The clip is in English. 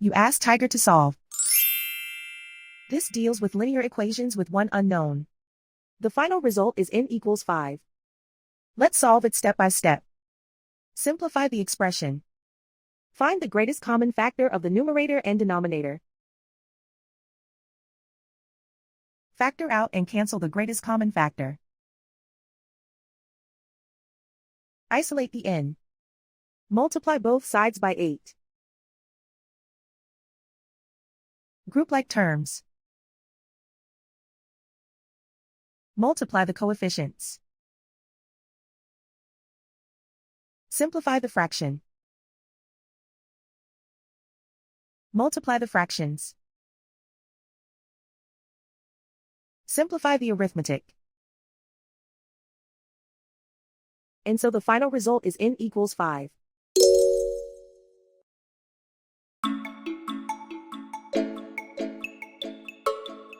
You ask Tiger to solve. This deals with linear equations with one unknown. The final result is n equals 5. Let's solve it step by step. Simplify the expression. Find the greatest common factor of the numerator and denominator. Factor out and cancel the greatest common factor. Isolate the n. Multiply both sides by 8. Group like terms. Multiply the coefficients. Simplify the fraction. Multiply the fractions. Simplify the arithmetic. And so the final result is n equals 5.